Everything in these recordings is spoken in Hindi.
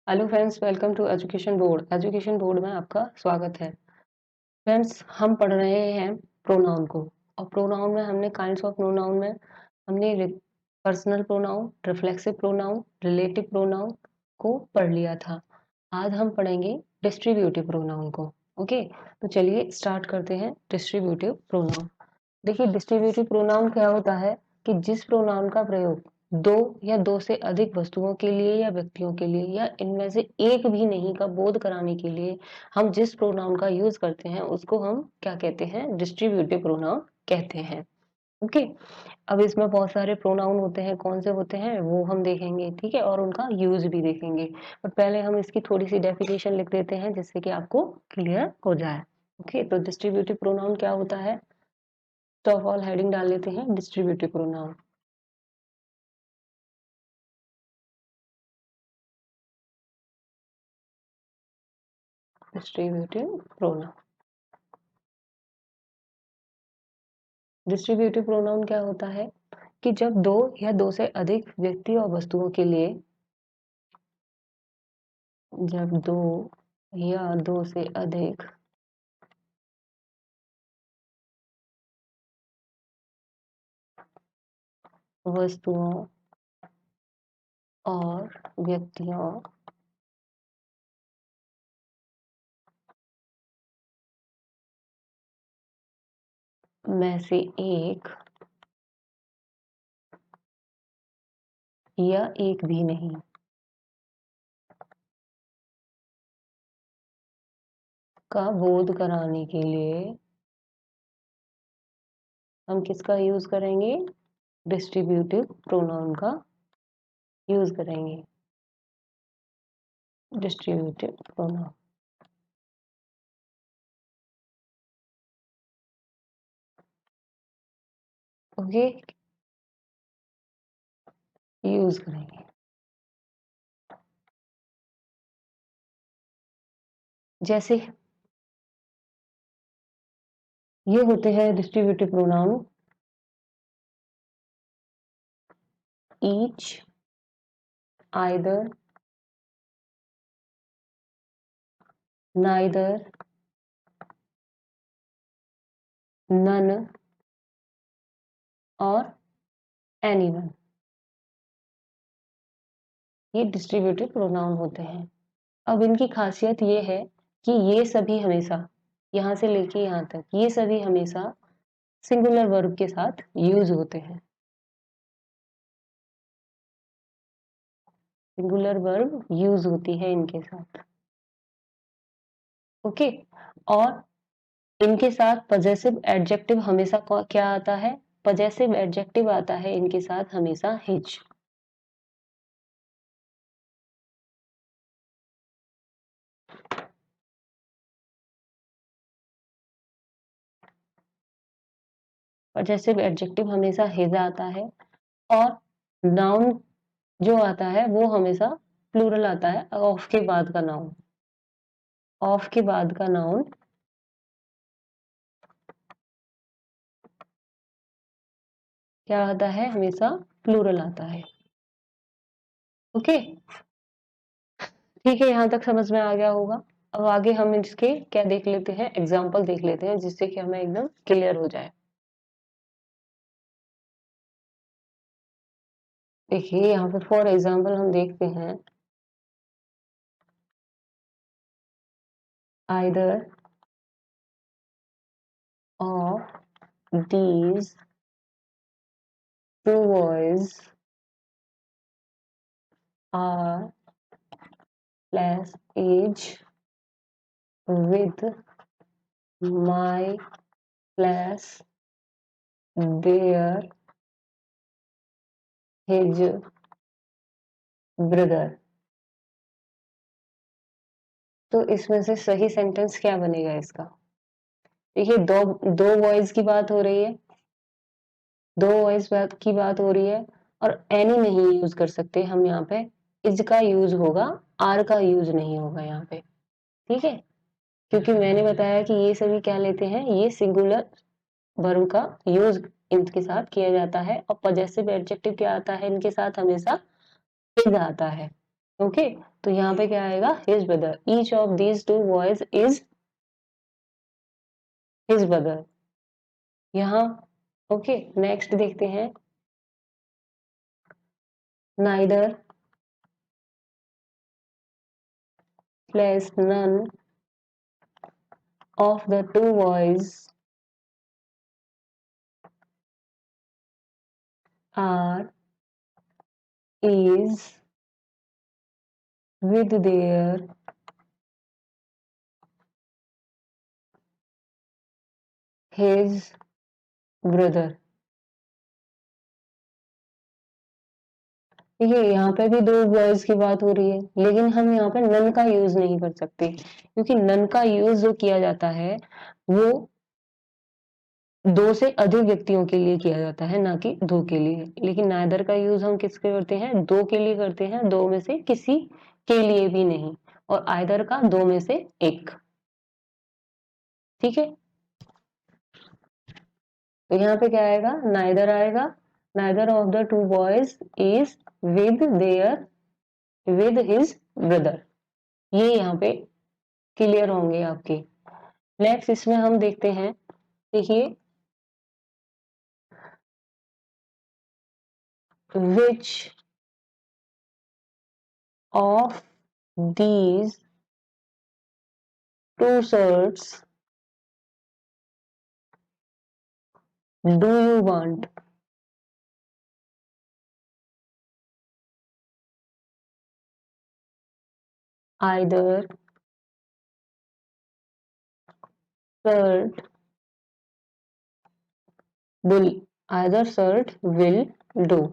Hello friends, welcome to education board. Education board में आपका स्वागत है। फ्रेंड्स, हम पढ़ रहे हैं प्रोनाउन को। और प्रोनाउन में हमने काइंड्स ऑफ प्रोनाउन में हमने personal pronoun, reflexive pronoun, relative pronoun को पढ़ लिया था। आज हम पढ़ेंगे डिस्ट्रीब्यूटिव प्रोनाउन को। ओके, तो चलिए स्टार्ट करते हैं डिस्ट्रीब्यूटिव प्रोनाउन। देखिए, डिस्ट्रीब्यूटिव प्रोनाउन क्या होता है कि जिस प्रोनाउन का प्रयोग दो या दो से अधिक वस्तुओं के लिए या व्यक्तियों के लिए या इनमें से एक भी नहीं का बोध कराने के लिए हम जिस प्रोनाउन का यूज करते हैं उसको हम क्या कहते हैं? डिस्ट्रीब्यूटिव प्रोनाउन कहते हैं। ओके, अब इसमें बहुत सारे प्रोनाउन होते हैं, कौन से होते हैं वो हम देखेंगे, ठीक है, और उनका यूज भी देखेंगे। बट पहले हम इसकी थोड़ी सी डेफिनेशन लिख देते हैं जिससे कि आपको क्लियर हो जाए। ओके, तो डिस्ट्रीब्यूटिव प्रोनाउन क्या होता है? तो ऑफ ऑल हेडिंग डाल लेते हैं distributive pronoun. Distributive pronoun. Distributive pronoun क्या होता है कि जब दो या दो से अधिक व्यक्ति और वस्तुओं के लिए, जब दो या दो से अधिक वस्तुओं और व्यक्तियों में से एक या एक भी नहीं का बोध कराने के लिए हम किसका यूज करेंगे? डिस्ट्रीब्यूटिव प्रोनाउन का यूज करेंगे। Distributive pronoun. ओके, यूज करेंगे। जैसे ये होते हैं distributive pronoun each, either, neither, none और anyone। ये डिस्ट्रीब्यूटिव प्रोनाउन होते हैं। अब इनकी खासियत ये है कि ये सभी हमेशा, यहाँ से लेके यहाँ तक, ये सभी हमेशा सिंगुलर वर्ब के साथ यूज होते हैं। सिंगुलर वर्ब यूज होती है इनके साथ। ओके, और इनके साथ पजेसिव एडजेक्टिव हमेशा क्या आता है? पजेसिव एडजेक्टिव आता है इनके साथ हमेशा हिज। पजेसिव एडजेक्टिव हमेशा हिज आता है। और नाउन जो आता है वो हमेशा प्लूरल आता है। ऑफ के बाद का नाउन, ऑफ के बाद का नाउन क्या आता है? हमेशा प्लूरल आता है। ओके, ठीक है, यहां तक समझ में आ गया होगा। अब आगे हम इसके क्या देख लेते हैं? एग्जाम्पल देख लेते हैं जिससे कि हमें एकदम क्लियर हो जाए। देखिए, यहाँ पे फॉर एग्जाम्पल हम देखते हैं either of these two boys are less age with my class, their his brother। तो इसमें से सही सेंटेंस क्या बनेगा इसका? देखिए, दो दो बॉयज की बात हो रही है, दो वॉइस बात की बात हो रही है, और एनी नहीं यूज कर सकते हम यहाँ पे। इज का यूज होगा, आर का यूज नहीं होगा यहाँ पे, ठीक है, क्योंकि मैंने बताया कि ये सभी क्या लेते हैं, ये सिंगुलर वर्ब का यूज इनके साथ किया जाता है। और पजेसिव एडजेक्टिव क्या आता है इनके साथ? हमेशा इज आता है। ओके, तो यहाँ पे क्या आएगा, his brother, each of these two boys is his brother. यहाँ ओके, नेक्स्ट देखते हैं, neither plus none of the two boys are is with their his brother। देखिए यहाँ पे भी दो बॉयज की बात हो रही है, लेकिन हम यहाँ पे नन का यूज नहीं कर सकते, क्योंकि नन का यूज जो किया जाता है वो दो से अधिक व्यक्तियों के लिए किया जाता है, ना कि दो के लिए। लेकिन नाइदर का यूज हम किसके करते हैं, दो के लिए करते हैं, दो में से किसी के लिए भी नहीं, और आइदर का दो में से एक। ठीक है, तो यहाँ पे क्या आएगा, नाइदर आएगा, neither of the two boys is with their with his brother. ये यहाँ पे क्लियर होंगे आपके। नेक्स्ट इसमें हम देखते हैं, देखिए, which of these to shirts do you want. Either shirt will either shirt will do.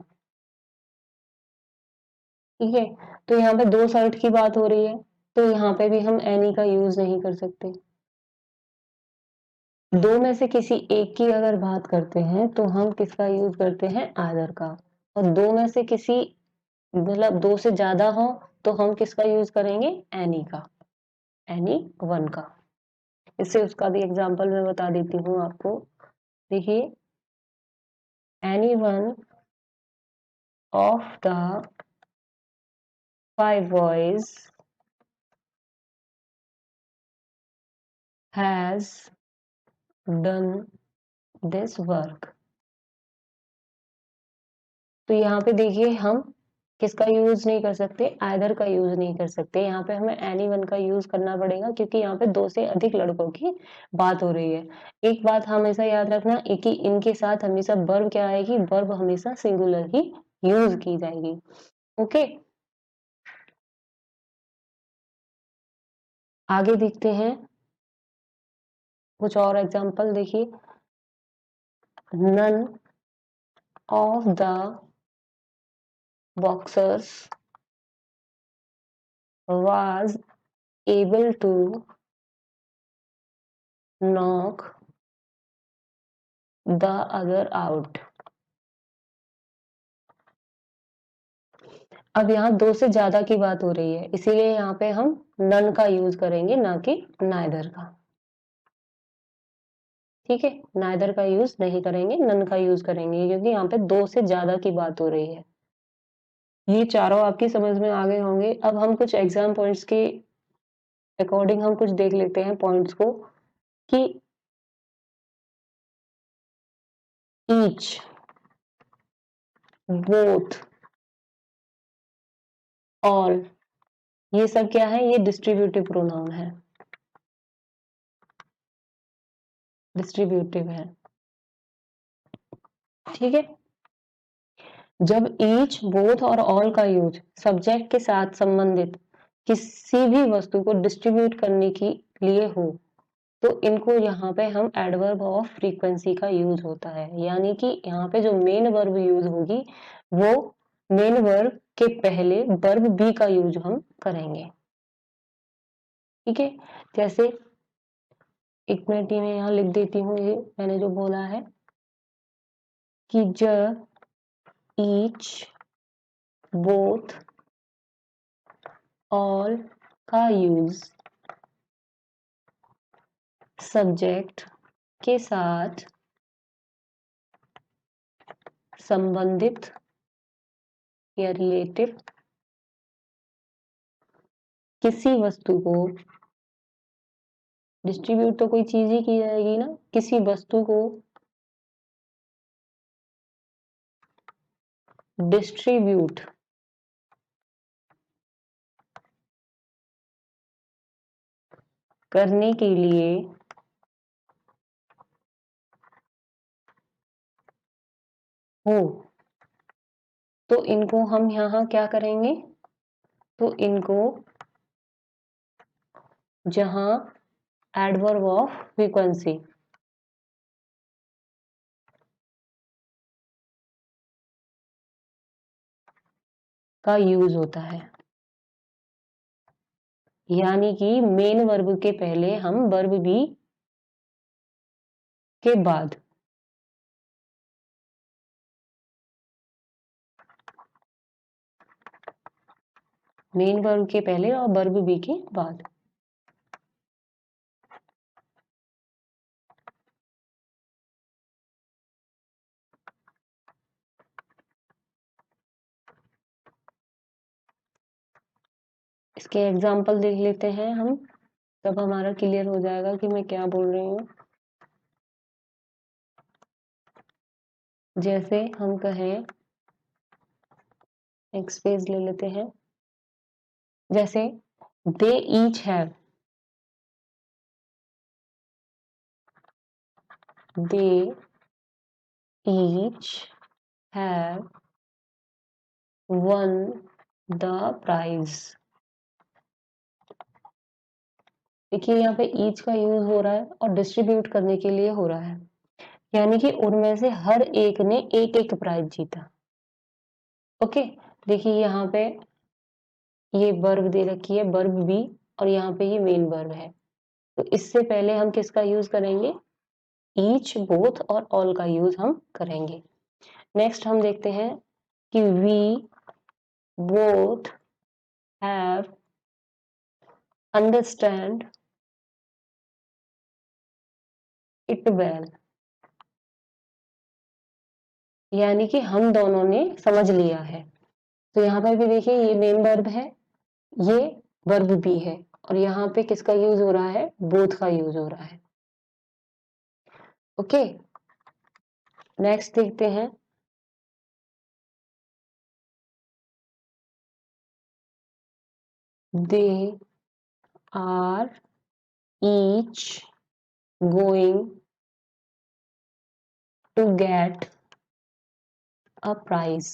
ठीक है, तो यहाँ पे दो शर्ट की बात हो रही है, तो यहाँ पे भी हम एनी का यूज नहीं कर सकते। दो में से किसी एक की अगर बात करते हैं तो हम किसका यूज करते हैं, आइदर का। और दो में से किसी, मतलब दो से ज्यादा हो, तो हम किसका यूज करेंगे, एनी का, एनी वन का। इससे उसका भी एग्जांपल मैं बता देती हूँ आपको। देखिए, any one of the five boys has done this work. तो यहाँ पे देखिए, हम किसका यूज नहीं कर सकते, आइदर का यूज नहीं कर सकते, यहाँ पे हमें एनी वन का यूज करना पड़ेगा, क्योंकि यहाँ पे दो से अधिक लड़कों की बात हो रही है। एक बात हमेशा याद रखना, एक ही इनके साथ हमेशा वर्ब क्या आएगी, वर्ब हमेशा सिंगुलर ही यूज की जाएगी। ओके, आगे देखते हैं कुछ और एग्जाम्पल। देखिए, none of the boxers was able to knock the other out। अब यहाँ दो से ज्यादा की बात हो रही है, इसीलिए यहाँ पे हम नन का यूज करेंगे, ना कि नाइदर का। ठीक है, नाइदर का यूज नहीं करेंगे, नन का यूज करेंगे, क्योंकि यहाँ पे दो से ज्यादा की बात हो रही है। ये चारों आपकी समझ में आ गए होंगे। अब हम कुछ एग्जाम पॉइंट्स के अकॉर्डिंग हम कुछ देख लेते हैं पॉइंट्स को, कि ईच, बोथ, ऑल, ये सब क्या है, ये डिस्ट्रीब्यूटिव प्रोनाउन है, डिस्ट्रीब्यूटिव है। ठीक है, जब ईच, बोथ और ऑल का यूज सब्जेक्ट के साथ संबंधित किसी भी वस्तु को डिस्ट्रीब्यूट करने के लिए हो, तो इनको यहाँ पे हम एडवर्ब ऑफ फ्रीक्वेंसी का यूज होता है, यानी कि यहाँ पे जो मेन वर्ब यूज होगी, वो मेन वर्ब के पहले वर्ब बी का यूज हम करेंगे। ठीक है, जैसे एक मिनट में यहाँ लिख देती हूँ, ये मैंने जो बोला है कि जब ईच, बोथ, ऑल का यूज सब्जेक्ट के साथ संबंधित या रिलेटिव किसी वस्तु को डिस्ट्रीब्यूट तो कोई चीज ही की जाएगी ना, किसी वस्तु को डिस्ट्रीब्यूट करने के लिए हो, तो इनको हम यहाँ क्या करेंगे, तो इनको जहां एडवर्ब ऑफ फ्रीक्वेंसी का यूज होता है, यानी कि मेन वर्ब के पहले हम वर्ब बी के बाद मेन वर्ब के पहले और वर्ब बी के बाद इसके एग्जाम्पल देख लेते हैं हम, तब हमारा क्लियर हो जाएगा कि मैं क्या बोल रही हूँ। जैसे हम कहें, एक स्पेस ले लेते हैं, जैसे they each have, they each have won the prize. देखिए यहाँ पे ईच का यूज हो रहा है और डिस्ट्रीब्यूट करने के लिए हो रहा है, यानी कि उनमें से हर एक ने एक एक प्राइज जीता। ओके, देखिए यहाँ पे ये वर्ब दे रखी है, वर्ब बी, और यहाँ पे ये मेन वर्ब है, तो इससे पहले हम किसका यूज करेंगे, ईच, बोथ और ऑल का यूज हम करेंगे। नेक्स्ट हम देखते हैं कि we both have understand it well, यानी कि हम दोनों ने समझ लिया है। तो यहाँ पर भी देखिए ये मेन वर्ब है, ये वर्ब भी है, और यहाँ पे किसका यूज हो रहा है, बोथ का यूज हो रहा है। ओके, नेक्स्ट देखते हैं, they are each going to get a prize.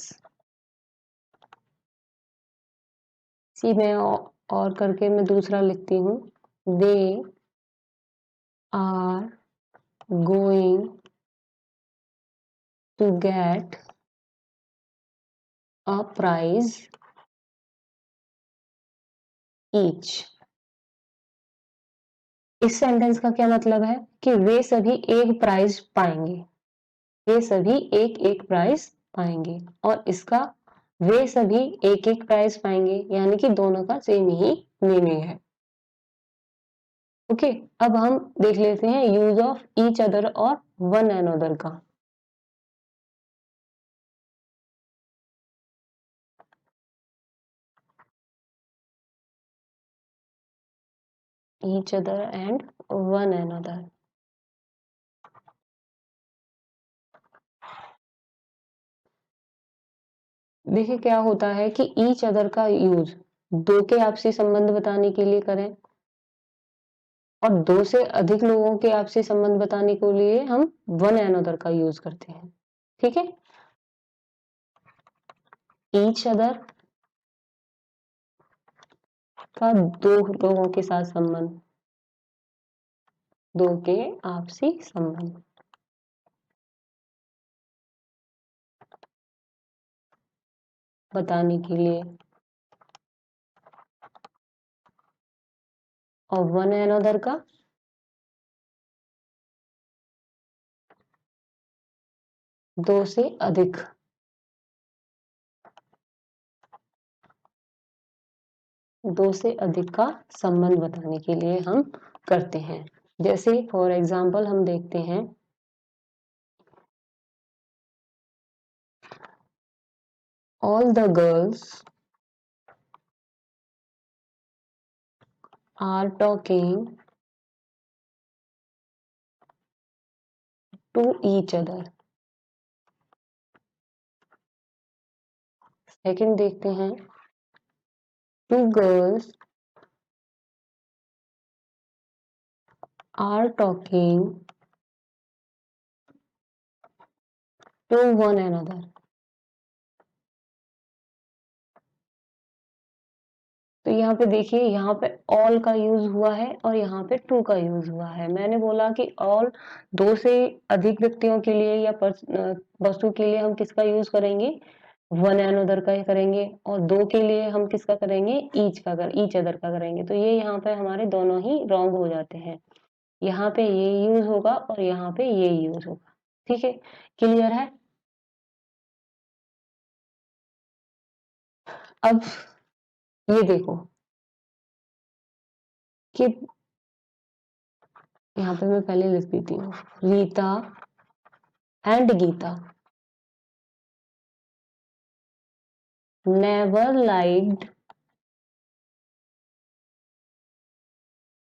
See मैं और करके मैं दूसरा लिखती हूँ, they are going to get a prize each. इस सेंटेंस का क्या मतलब है कि वे सभी एक प्राइज पाएंगे, वे सभी एक एक प्राइज पाएंगे, और इसका वे सभी एक एक प्राइज पाएंगे यानी कि दोनों का सेम ही मीनिंग है। ओके, अब हम देख लेते हैं यूज ऑफ ईच अदर और वन अनदर का। Each other and one another, देखिए क्या होता है कि ईच अदर का यूज दो के आपसी संबंध बताने के लिए करें, और दो से अधिक लोगों के आपसी संबंध बताने के लिए हम वन अनदर का यूज करते हैं। ठीक है, ईच अदर का दो लोगों के साथ संबंध, दो के आपसी संबंध बताने के लिए, और वन अनदर का दो से अधिक, दो से अधिक का संबंध बताने के लिए हम करते हैं। जैसे फॉर एग्जाम्पल हम देखते हैं, all the girls are talking to each other। Second देखते हैं, two girls are talking to one another। तो यहाँ पे देखिए, यहाँ पे ऑल का यूज हुआ है और यहाँ पे टू का यूज हुआ है। मैंने बोला कि ऑल दो से अधिक व्यक्तियों के लिए या वस्तु के लिए हम किसका यूज करेंगे, वन एंड अदर का ही करेंगे, और दो के लिए हम किसका करेंगे, ईच अदर का करेंगे। तो ये यहाँ पे हमारे दोनों ही रॉन्ग हो जाते हैं। यहाँ पे ये यूज होगा और यहाँ पे ये यूज होगा। ठीक है, क्लियर है। अब ये देखो कि यहाँ पे मैं पहले लिख देती हूँ, Rita and Gita never liked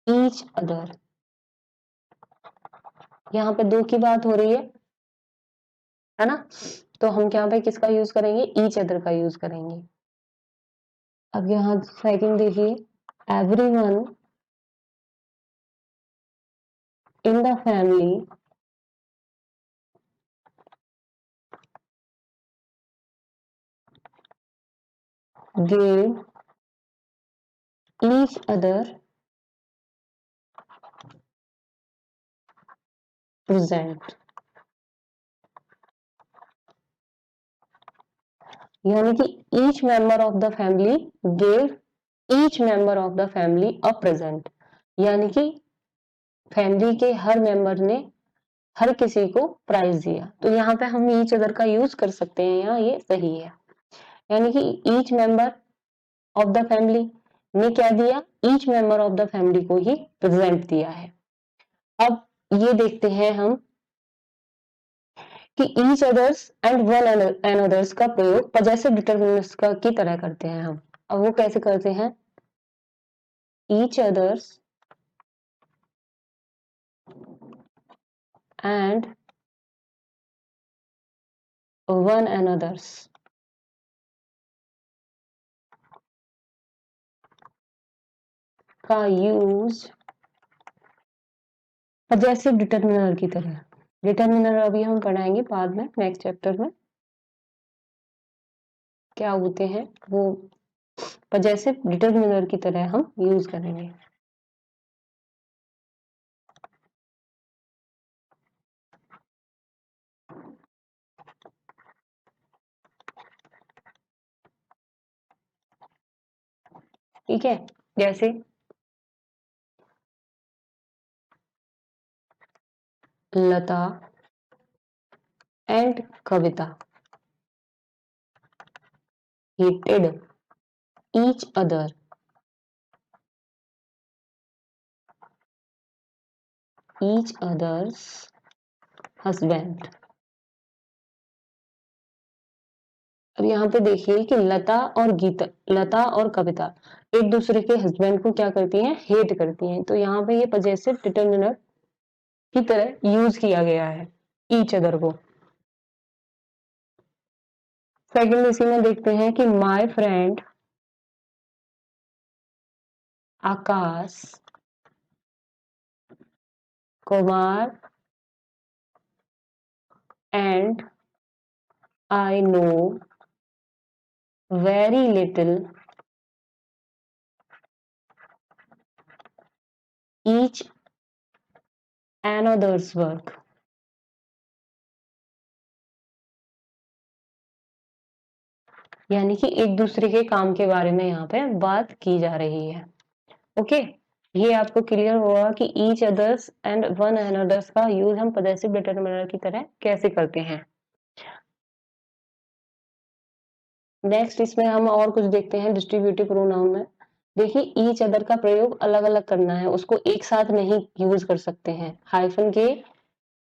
each other. यहाँ पे दो की बात हो रही है ना, तो हम यहाँ पे किसका यूज करेंगे, ईच अदर का यूज करेंगे। अब यहाँ सेकंड देखिए, everyone in the family gave each other present। यानी कि each member of the family gave each member of the family a present। यानी कि फैमिली के हर मेंबर ने हर किसी को प्राइज दिया। तो यहाँ पे हम ईच अदर का यूज कर सकते हैं, यहाँ ये सही है। यानी कि each member of the family ने क्या दिया, each member of the family को ही प्रेजेंट दिया है। अब ये देखते हैं हम कि each others and one and others का प्रयोग पजेसिव डिटरमिनर्स का की तरह करते हैं हम। अब वो कैसे करते हैं, each others and one and others का यूज पजेसिव डिटरमिनर की तरह। डिटरमिनर अभी हम पढ़ाएंगे बाद में, नेक्स्ट चैप्टर में क्या होते हैं वो, पजेसिव डिटरमिनर की तरह हम यूज करेंगे। ठीक है, जैसे Lata and Kavita hated each other each other's husband। अब यहाँ पे देखिए कि लता और कविता एक दूसरे के हस्बैंड को क्या करती हैं, हेट करती हैं। तो यहाँ पे ये पजेसिव डिटरमिनर की तरह यूज किया गया है ईच अदर को। सेकंड इसी में देखते हैं कि my friend Aakash Kumar and I know very little each an others work. यानी कि एक दूसरे के काम के बारे में यहाँ पे बात की जा रही है। ओके, ये आपको क्लियर होगा कि each others and one and others का यूज हम पजेसिव डिटरमिनर की तरह कैसे करते हैं। नेक्स्ट इसमें हम और कुछ देखते हैं डिस्ट्रीब्यूटिव प्रोनाउन में। देखिए, ईच अदर का प्रयोग अलग अलग करना है, उसको एक साथ नहीं यूज कर सकते हैं, हाइफन के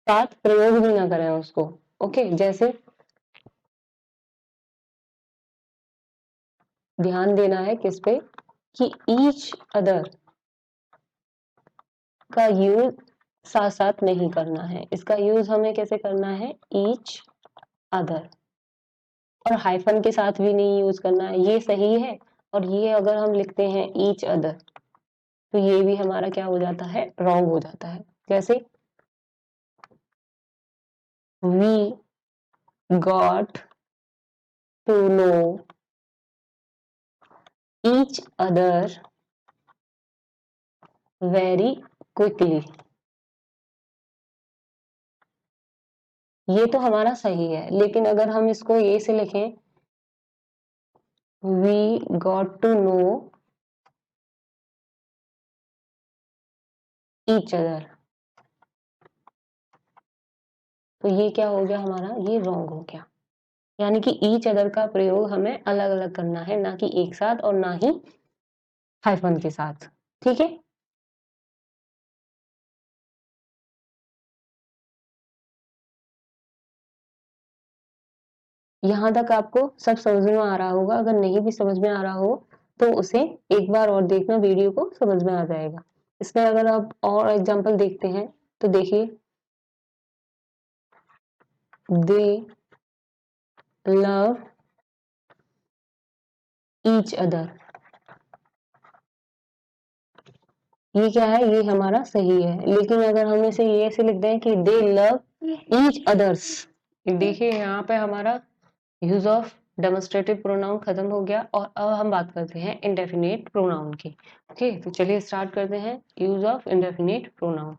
साथ प्रयोग भी ना करें उसको। ओके, जैसे ध्यान देना है किस पे, कि ईच अदर का यूज साथ साथ नहीं करना है, इसका यूज हमें कैसे करना है, ईच अदर, और हाइफन के साथ भी नहीं यूज करना है, ये सही है। और ये अगर हम लिखते हैं ईच अदर तो ये भी हमारा क्या हो जाता है, रॉन्ग हो जाता है। जैसे we got to know each other very quickly, ये तो हमारा सही है। लेकिन अगर हम इसको ये से लिखें, we got to know each other, तो ये क्या हो गया हमारा, ये रॉन्ग हो गया। यानी कि ईच अदर का प्रयोग हमें अलग अलग करना है, ना कि एक साथ और ना ही हाइफन के साथ। ठीक है, यहां तक आपको सब समझ में आ रहा होगा। अगर नहीं भी समझ में आ रहा हो तो उसे एक बार और देखना, वीडियो को समझ में आ जाएगा। इसमें अगर आप और एग्जांपल देखते हैं तो देखिए, दे लव ईच अदर, ये क्या है, ये हमारा सही है। लेकिन अगर हम इसे ये ऐसे लिख दें कि दे लव ईच अदर्स, देखिए यहाँ पे हमारा यूज ऑफ डेमोस्ट्रेटिव प्रोनाउन खत्म हो गया। और अब हम बात करते हैं इंडेफिनिट प्रोनाउन की। ओके, तो चलिए स्टार्ट करते हैं use of indefinite pronoun.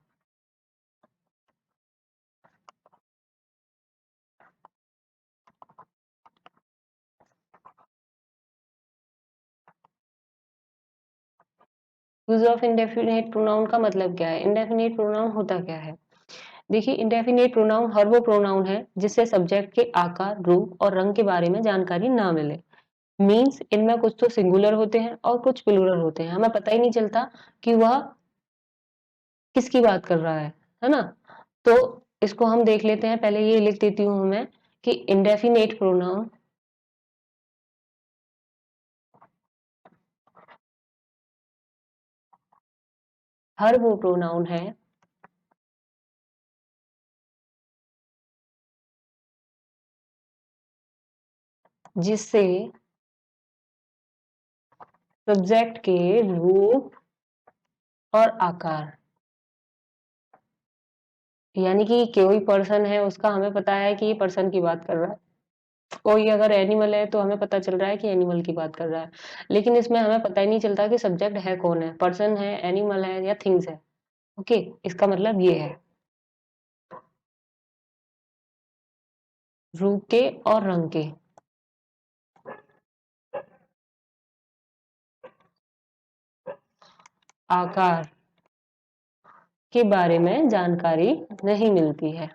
Use of indefinite pronoun का मतलब क्या है, इंडेफिनिट प्रोनाउन होता क्या है। देखिए, इंडेफिनिट प्रोनाउन हर वो प्रोनाउन है जिससे सब्जेक्ट के आकार, रूप और रंग के बारे में जानकारी ना मिले। मीन्स इनमें कुछ तो सिंगुलर होते हैं और कुछ प्लूरल होते हैं, हमें पता ही नहीं चलता कि वह किसकी बात कर रहा है ना। तो इसको हम देख लेते हैं, पहले ये लिख देती हूँ मैं कि इंडेफिनेट प्रोनाउन हर वो प्रोनाउन है जिससे सब्जेक्ट के रूप और आकार, यानी कि कोई पर्सन है उसका हमें पता है कि ये पर्सन की बात कर रहा है, कोई अगर एनिमल है तो हमें पता चल रहा है कि एनिमल की बात कर रहा है। लेकिन इसमें हमें पता ही नहीं चलता कि सब्जेक्ट है कौन है, पर्सन है, एनिमल है या थिंग्स है। ओके, इसका मतलब ये है रूप के और रंग के आकार के बारे में जानकारी नहीं मिलती है।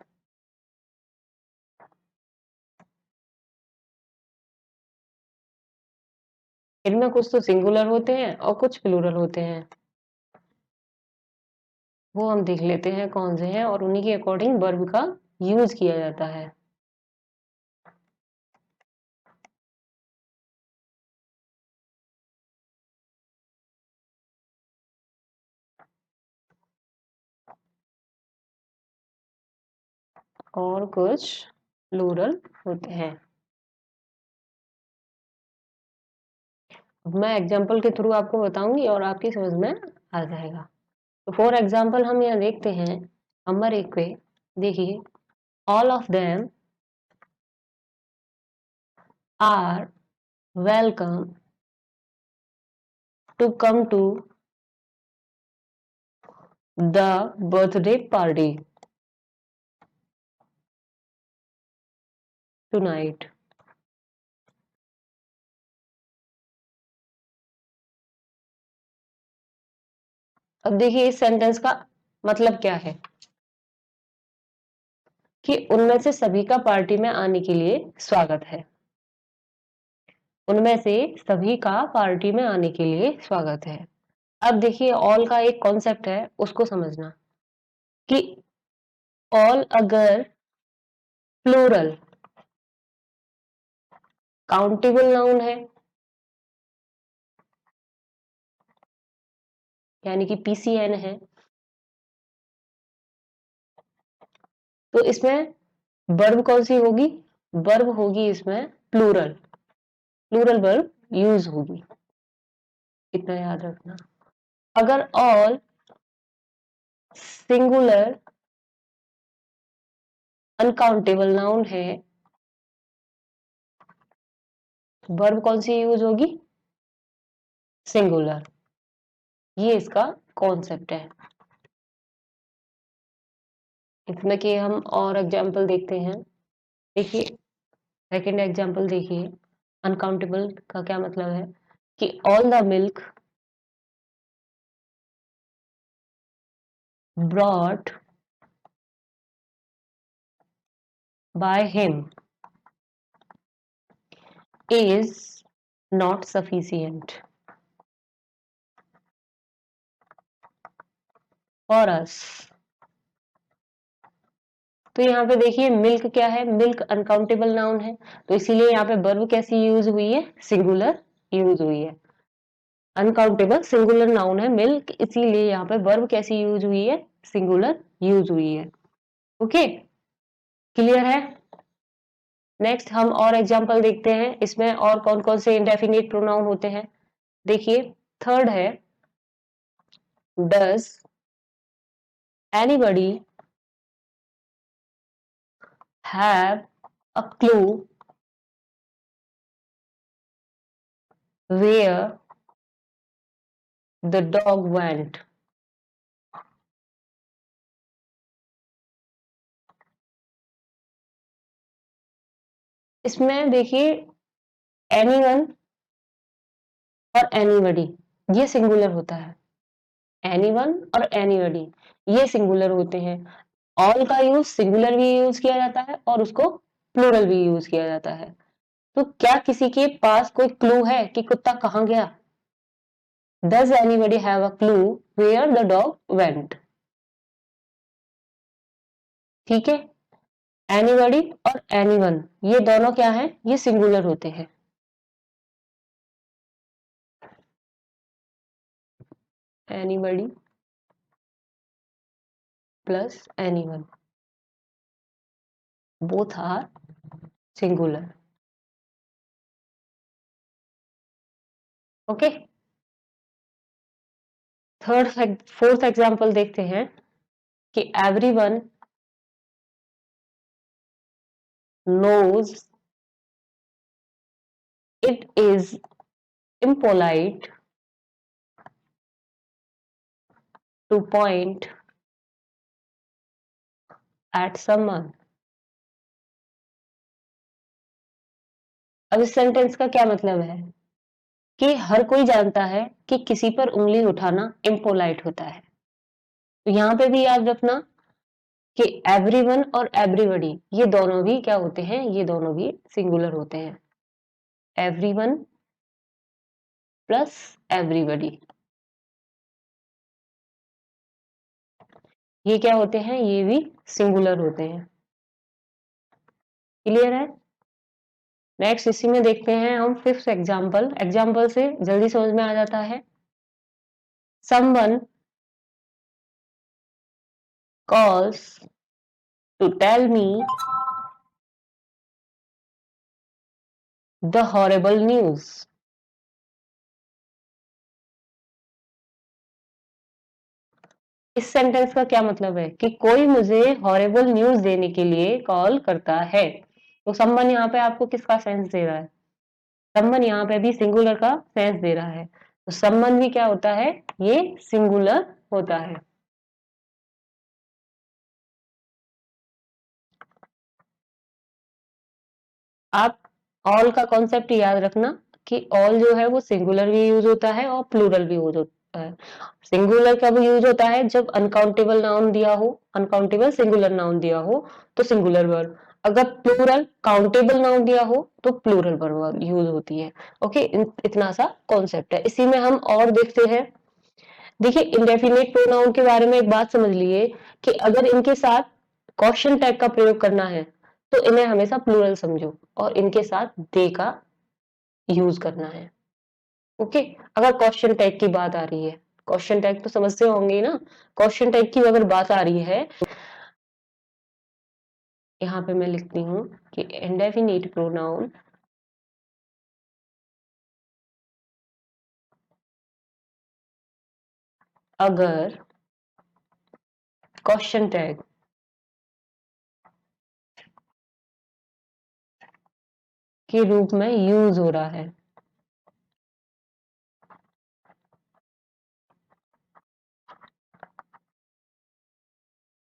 इनमें कुछ तो सिंगुलर होते हैं और कुछ प्लूरल होते हैं, वो हम देख लेते हैं कौन से हैं, और उन्हीं के अकॉर्डिंग वर्ब का यूज किया जाता है। और कुछ प्लूरल होते हैं। मैं एग्जाम्पल के थ्रू आपको बताऊंगी और आपकी समझ में आ जाएगा। तो फॉर एग्जाम्पल हम यहाँ देखते हैं नंबर 1 पे, देखिए, all of them are welcome to come to the birthday party tonight. अब देखिए इस सेंटेंस का मतलब क्या है कि उनमें से सभी का पार्टी में आने के लिए स्वागत है। उनमें से सभी का पार्टी में आने के लिए स्वागत है। अब देखिए ऑल का एक कॉन्सेप्ट है, उसको समझना कि ऑल अगर प्लूरल काउंटेबल नाउन है, यानी कि पीसीएन है, तो इसमें वर्ब कौन सी होगी? वर्ब होगी इसमें प्लूरल, प्लूरल वर्ब यूज होगी, इतना याद रखना। अगर ऑल सिंगुलर अनकाउंटेबल नाउन है, वर्ब कौन सी यूज होगी? सिंगुलर। ये इसका कॉन्सेप्ट है। इसमें कि हम और एग्जांपल देखते हैं। देखिए सेकंड एग्जांपल देखिए, अनकाउंटेबल का क्या मतलब है कि all the milk brought by him is not sufficient for us। तो यहाँ पे देखिए मिल्क क्या है? मिल्क अनकाउंटेबल नाउन है, तो इसीलिए यहाँ पे वर्ब कैसी यूज हुई है? सिंगुलर यूज हुई है। अनकाउंटेबल सिंगुलर नाउन है मिल्क, इसीलिए यहाँ पे वर्ब कैसी यूज हुई है? सिंगुलर यूज हुई है। ओके, क्लियर है? नेक्स्ट हम और एग्जांपल देखते हैं, इसमें और कौन कौन से इंडेफिनिट प्रोनाउन होते हैं। देखिए थर्ड है, does anybody have a clue where the dog went। इसमें देखिए एनीवन और एनीबडी ये सिंगुलर होता है। एनीवन और एनीबडी ये सिंगुलर होते हैं। ऑल का यूज सिंगुलर भी यूज किया जाता है और उसको प्लूरल भी यूज किया जाता है। तो क्या किसी के पास कोई क्लू है कि कुत्ता कहाँ गया? Does anybody have a clue where the dog went? ठीक है, एनीबडी और एनीवन ये दोनों क्या है? ये सिंगुलर होते हैं। Anybody plus anyone both are singular। Okay, fourth example देखते हैं कि everyone knows it is impolite to point at someone। अब इस सेंटेंस का क्या मतलब है कि हर कोई जानता है कि किसी पर उंगली उठाना इम्पोलाइट होता है। तो यहाँ पे भी याद रखना कि एवरीवन और एवरीबडी ये दोनों भी क्या होते हैं? ये दोनों भी सिंगुलर होते हैं। एवरीवन प्लस एवरीबडी ये क्या होते हैं? ये भी सिंगुलर होते हैं। क्लियर है? नेक्स्ट इसी में देखते हैं हम फिफ्थ एग्जांपल। एग्जांपल से जल्दी समझ में आ जाता है। Someone calls to tell me the horrible news। इस सेंटेंस का क्या मतलब है कि कोई मुझे हॉरेबल न्यूज देने के लिए कॉल करता है। तो समवन यहाँ पे आपको किसका सेंस दे रहा है? समवन यहाँ पे भी सिंगुलर का सेंस दे रहा है। तो समवन भी क्या होता है? ये सिंगुलर होता है। आप ऑल का कॉन्सेप्ट याद रखना कि ऑल जो है वो सिंगुलर भी यूज होता है और प्लूरल भी यूज होता है। सिंगुलर कब यूज होता है? जब अनकाउंटेबल नाउन दिया हो, अनकाउंटेबल सिंगुलर नाउन दिया हो तो सिंगुलर वर्ब। अगर प्लूरल काउंटेबल नाउन दिया हो तो प्लूरल वर्ब यूज होती है। ओके, इतना सा कॉन्सेप्ट है। इसी में हम और देखते हैं। देखिए इंडेफिनिट प्रोनाउन के बारे में एक बात समझ लिए कि अगर इनके साथ क्वेश्चन टैग का प्रयोग करना है तो इन्हें हमेशा प्लूरल समझो और इनके साथ दे का यूज करना है। ओके, अगर क्वेश्चन टैग की बात आ रही है, क्वेश्चन टैग तो समझते होंगे ही ना। क्वेश्चन टैग की अगर बात आ रही है यहाँ पे मैं लिखती हूँ कि इंडेफिनिट प्रोनाउन अगर क्वेश्चन टैग के रूप में यूज हो रहा है।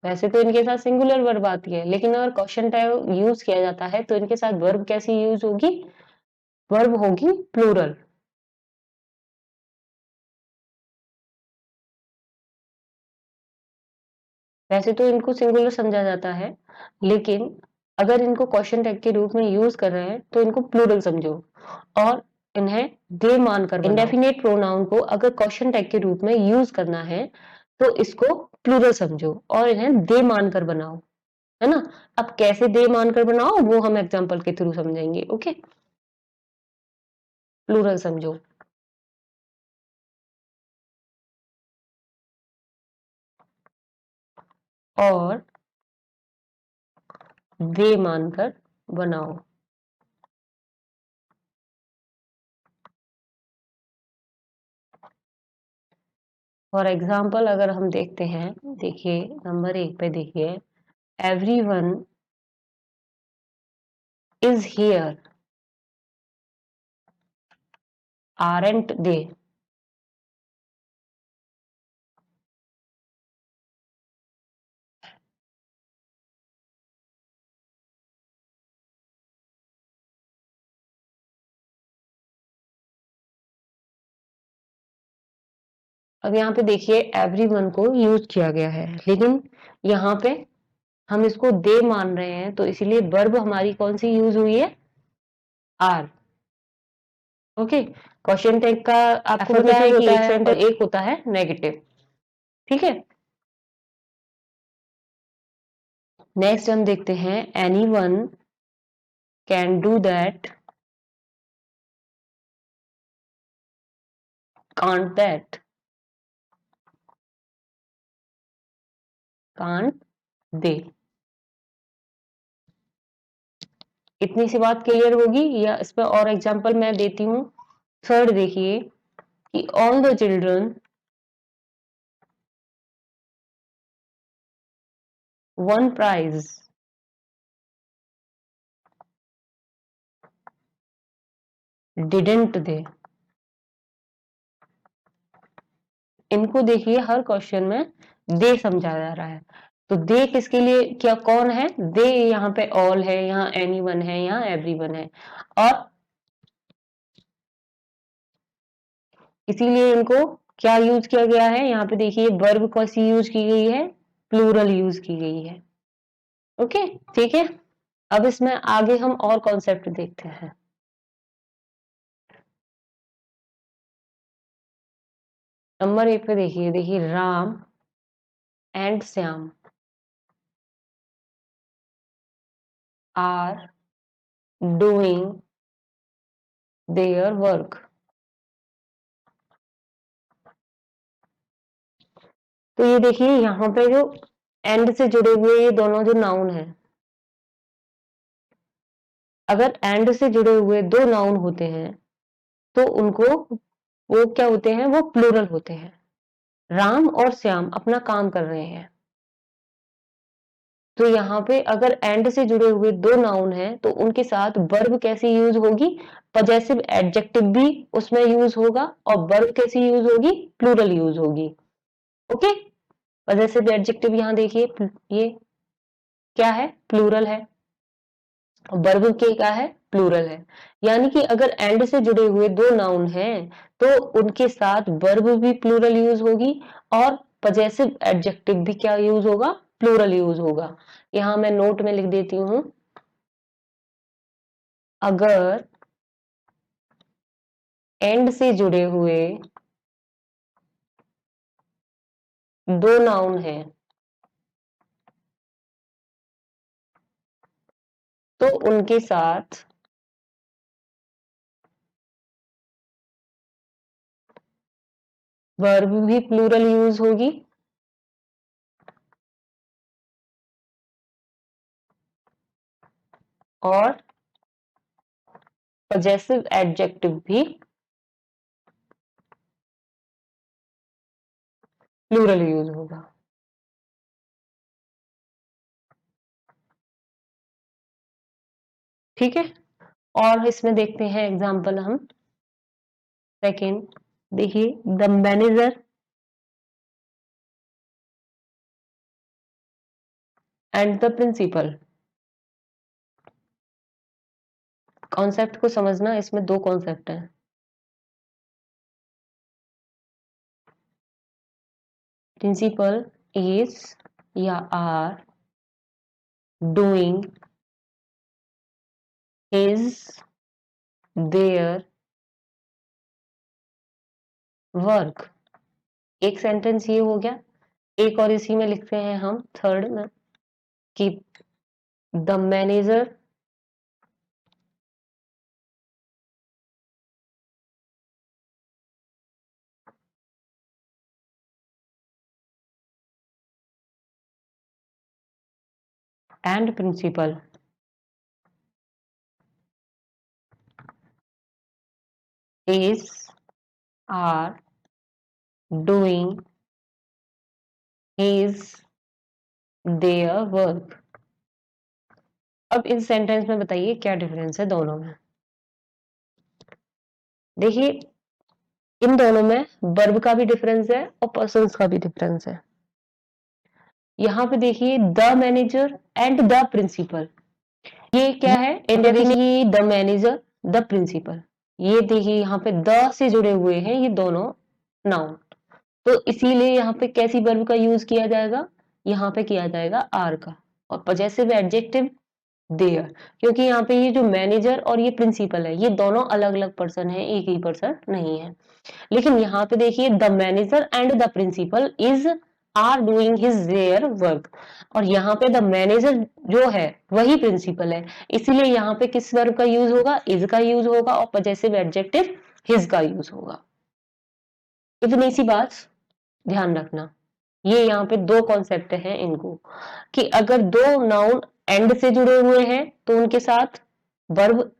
वैसे तो इनके साथ सिंगुलर वर्ब आती है, लेकिन अगर क्वेश्चन टैग यूज किया जाता है तो इनके साथ वर्ब कैसी यूज होगी? वर्ब होगी प्लूरल। वैसे तो इनको सिंगुलर समझा जाता है, लेकिन अगर इनको क्वेश्चन टैग के रूप में यूज कर रहे हैं तो इनको प्लूरल समझो और इन्हें दे मानकर बनाओ। इंडेफिनेट प्रोनाउन को अगर क्वेश्चन टैग के रूप में यूज करना है तो इसको प्लूरल समझो और इन्हें दे मानकर बनाओ, है ना? अब कैसे दे मानकर बनाओ वो हम एग्जांपल के थ्रू समझेंगे। ओके, प्लूरल समझो। और दे मानकर बनाओ। फॉर एग्जाम्पल अगर हम देखते हैं, देखिए नंबर 1 पे देखिए, एवरीवन इज हियर आरंट दे। अब यहाँ पे देखिए एवरीवन को यूज किया गया है, लेकिन यहाँ पे हम इसको दे मान रहे हैं तो इसीलिए वर्ब हमारी कौन सी यूज हुई है? आर। ओके, क्वेश्चन टैग का आपको पता है कि एक सेंटेंस एक होता है नेगेटिव। ठीक है, नेक्स्ट हम देखते हैं anyone can do that, can't that, can't they. इतनी सी बात क्लियर होगी या इस पर और एग्जांपल मैं देती हूँ। थर्ड देखिए कि all the children won prize didn't they. इनको देखिए हर क्वेश्चन में दे समझा जा रहा है, तो दे किसके लिए, क्या कौन है दे? यहाँ पे ऑल है, यहाँ एनीवन है, यहाँ एवरीवन है, और इसीलिए इनको क्या यूज किया गया है? यहाँ पे देखिए वर्ब कैसी यूज की गई है? प्लूरल यूज की गई है। ओके, ठीक है। अब इसमें आगे हम और कॉन्सेप्ट देखते हैं। नंबर 1 पे देखिए, देखिए Ram and Shyam are doing their work. तो ये देखिए यहाँ पे जो एंड से जुड़े हुए ये दोनों जो नाउन है, अगर एंड से जुड़े हुए दो नाउन होते हैं तो उनको वो क्या होते हैं? वो प्लूरल होते हैं। राम और श्याम अपना काम कर रहे हैं, तो यहाँ पे अगर एंड से जुड़े हुए दो नाउन हैं तो उनके साथ वर्ब कैसी यूज होगी? पजेसिव एडजेक्टिव भी उसमें यूज होगा और वर्ब कैसी यूज होगी? प्लूरल यूज होगी। ओके, पजेसिव एडजेक्टिव यहाँ देखिए, ये क्या है? प्लूरल है। वर्ब के क्या है? प्लूरल है। यानी कि अगर एंड से जुड़े हुए दो नाउन हैं तो उनके साथ वर्ब भी प्लूरल यूज होगी और पजेसिव एडजेक्टिव भी क्या यूज होगा? प्लूरल यूज होगा। यहां मैं नोट में लिख देती हूं, अगर एंड से जुड़े हुए दो नाउन हैं तो उनके साथ वर्ब भी प्लूरल यूज होगी और पजेसिव एडजेक्टिव भी प्लूरल यूज होगा। ठीक है, और इसमें देखते हैं एग्जांपल हम। सेकेंड देखिए, the manager and the principal. Concept को समझना, इसमें दो कॉन्सेप्ट हैं। प्रिंसिपल इज या are doing his their work. एक सेंटेंस ये हो गया। एक और इसी में लिखते हैं हम थर्ड में कि the manager and principal is are doing his their work. अब इस सेंटेंस में बताइए क्या डिफरेंस है दोनों में। देखिए, इन दोनों में वर्ब का भी डिफरेंस है और पर्सन्स का भी डिफरेंस है। यहाँ पे देखिए the manager and the principal, ये क्या है? देखिए द मैनेजर द प्रिंसिपल, ये देखिए यहाँ पे द से जुड़े हुए हैं ये दोनों नाउन, तो इसीलिए यहाँ पे कैसी वर्ब का यूज किया जाएगा? यहाँ पे किया जाएगा आर का। और पजेसिव एडजेक्टिव देयर, क्योंकि यहाँ पे ये जो मैनेजर और ये प्रिंसिपल है ये दोनों अलग अलग पर्सन है, एक ही पर्सन नहीं है। लेकिन यहाँ पे देखिए the manager and the principal is are doing his their work, और यहाँ पे द मैनेजर जो है वही प्रिंसिपल है, इसीलिए यहाँ पे किस वर्ब का यूज होगा? इज का यूज होगा, और पजेसिव एडजेक्टिव हिज का यूज होगा। इतनी सी बात ध्यान रखना। ये यहाँ पे दो कॉन्सेप्ट हैं इनको, कि अगर दो नाउन एंड से जुड़े हुए हैं तो उनके साथ वर्ब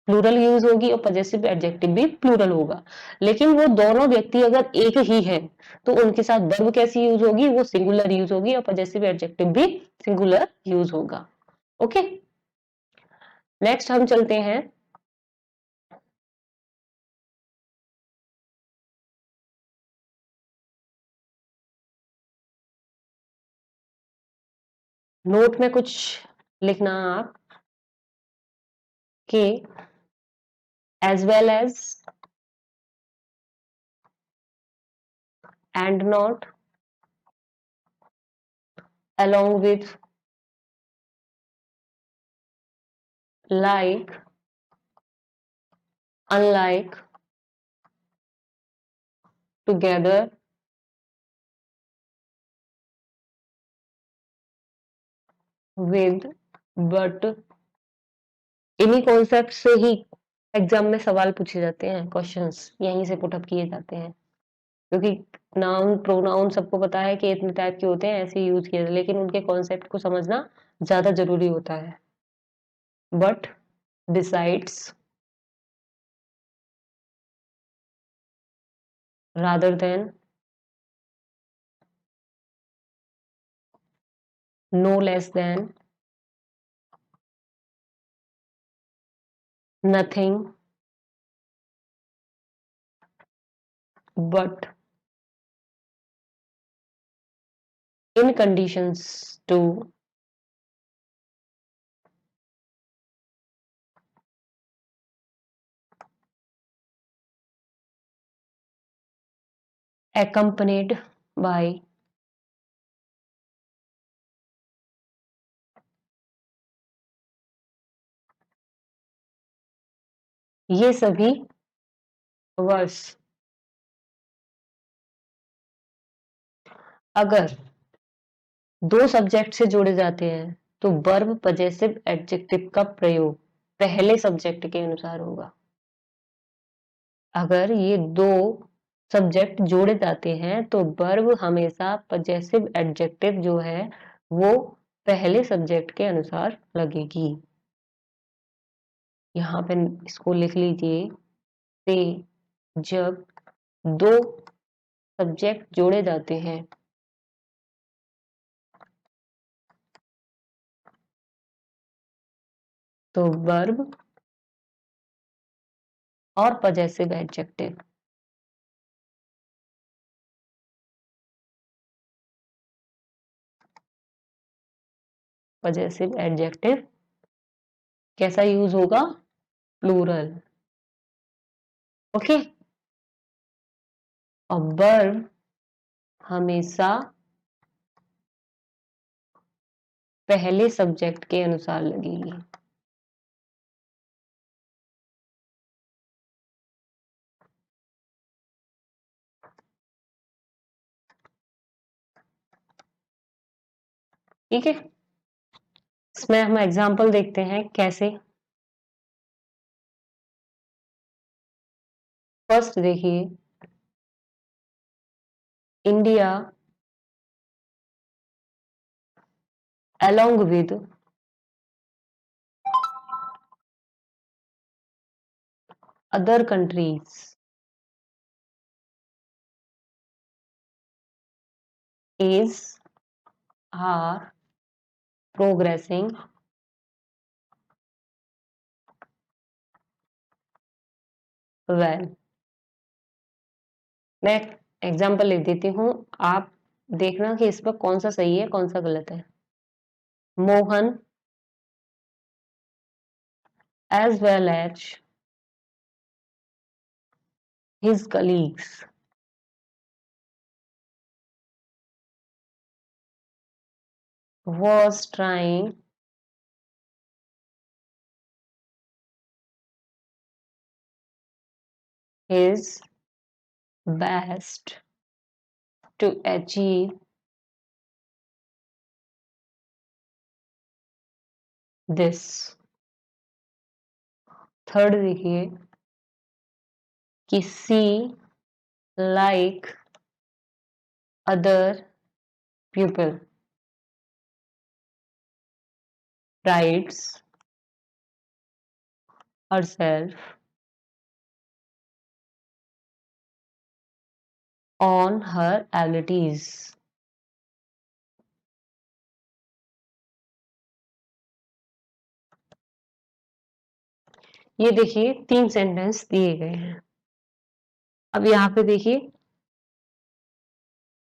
प्लूरल यूज होगी और पजेसिव एडजेक्टिव भी प्लूरल होगा। लेकिन वो दोनों व्यक्ति अगर एक ही हैं तो उनके साथ वर्ब कैसी यूज होगी? वो सिंगुलर यूज होगी और पजेसिव एडजेक्टिव भी सिंगुलर यूज होगा। ओके, नेक्स्ट हम चलते हैं नोट में कुछ लिखना आप कि as well as and not along with like unlike together with but। इन्हीं कॉन्सेप्ट से ही एग्जाम में सवाल पूछे जाते हैं, क्वेश्चंस यहीं से पुटअप किए जाते हैं, क्योंकि नाउन प्रोनाउन सबको पता है कि इतने टाइप के होते हैं, ऐसे यूज किए जाते हैं, लेकिन उनके कॉन्सेप्ट को समझना ज्यादा जरूरी होता है। But besides, rather than, no less than, nothing, but, in conditions to, accompanied by, ये सभी वर्ड्स अगर दो सब्जेक्ट से जोड़े जाते हैं तो वर्ब पजेसिव एडजेक्टिव का प्रयोग पहले सब्जेक्ट के अनुसार होगा। अगर ये दो सब्जेक्ट जोड़े जाते हैं तो वर्ब हमेशा पजेसिव एडजेक्टिव जो है वो पहले सब्जेक्ट के अनुसार लगेगी। यहाँ पे इसको लिख लीजिए, से जब दो सब्जेक्ट जोड़े जाते हैं तो वर्ब और पजेसिव एडजेक्टिव कैसा यूज होगा? प्लूरल। ओके। और वर्ब हमेशा पहले सब्जेक्ट के अनुसार लगेगी। ठीक है, इसमें हम एग्जाम्पल देखते हैं कैसे। फर्स्ट देखिए, India along with other countries is are progressing well। मैं एग्जाम्पल लिख देती हूँ, आप देखना कि इसमें कौन सा सही है कौन सा गलत है। Mohan as well as his colleagues was trying his best to achieve this। Third देखिए कि सी like other people prides herself on her abilities। ये देखिए 3 सेंटेंस दिए गए हैं। अब यहाँ पे देखिए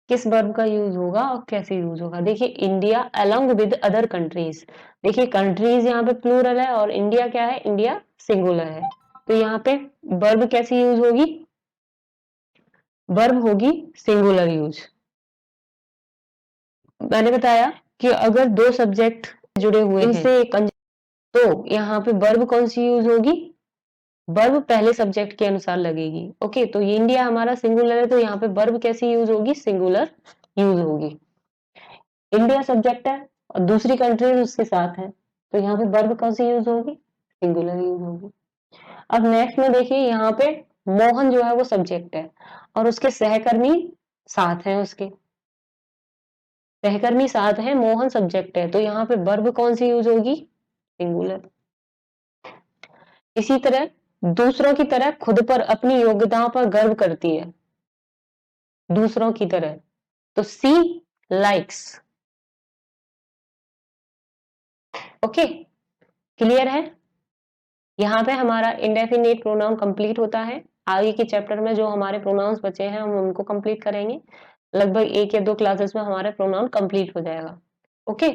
किस वर्ब का यूज होगा और कैसे यूज होगा। देखिए India along with other countries, देखिए कंट्रीज यहाँ पे प्लूरल है और इंडिया क्या है? इंडिया सिंगुलर है। तो यहाँ पे वर्ब कैसी यूज होगी? वर्ब होगी सिंगुलर यूज। मैंने बताया कि अगर दो सब्जेक्ट जुड़े हुए हैं तो यहाँ पे वर्ब कौन सी यूज होगी? वर्ब पहले सब्जेक्ट के अनुसार लगेगी। ओके, तो ये इंडिया हमारा सिंगुलर है तो यहाँ पे वर्ब कैसी यूज होगी? सिंगुलर यूज होगी। इंडिया सब्जेक्ट है और दूसरी कंट्रीज उसके साथ है तो यहाँ पे वर्ब कौन सी यूज होगी? सिंगुलर यूज होगी। अब नेक्स्ट में देखिए यहाँ पे मोहन जो है वो सब्जेक्ट है और उसके सहकर्मी साथ हैं, उसके सहकर्मी साथ हैं, मोहन सब्जेक्ट है तो यहाँ पे वर्ब कौन सी यूज होगी? सिंगुलर। इसी तरह दूसरों की तरह खुद पर अपनी योग्यताओं पर गर्व करती है, दूसरों की तरह, तो सी लाइक्स। ओके, क्लियर है? यहाँ पे हमारा इंडेफिनिट प्रोनाउन कंप्लीट होता है। आगे के चैप्टर में जो हमारे प्रोनाउंस बचे हैं हम उनको कंप्लीट करेंगे। लगभग 1 या 2 क्लासेस में हमारा प्रोनाउन कंप्लीट हो जाएगा। ओके,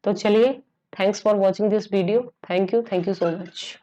तो चलिए, thanks for watching this video. Thank you so much.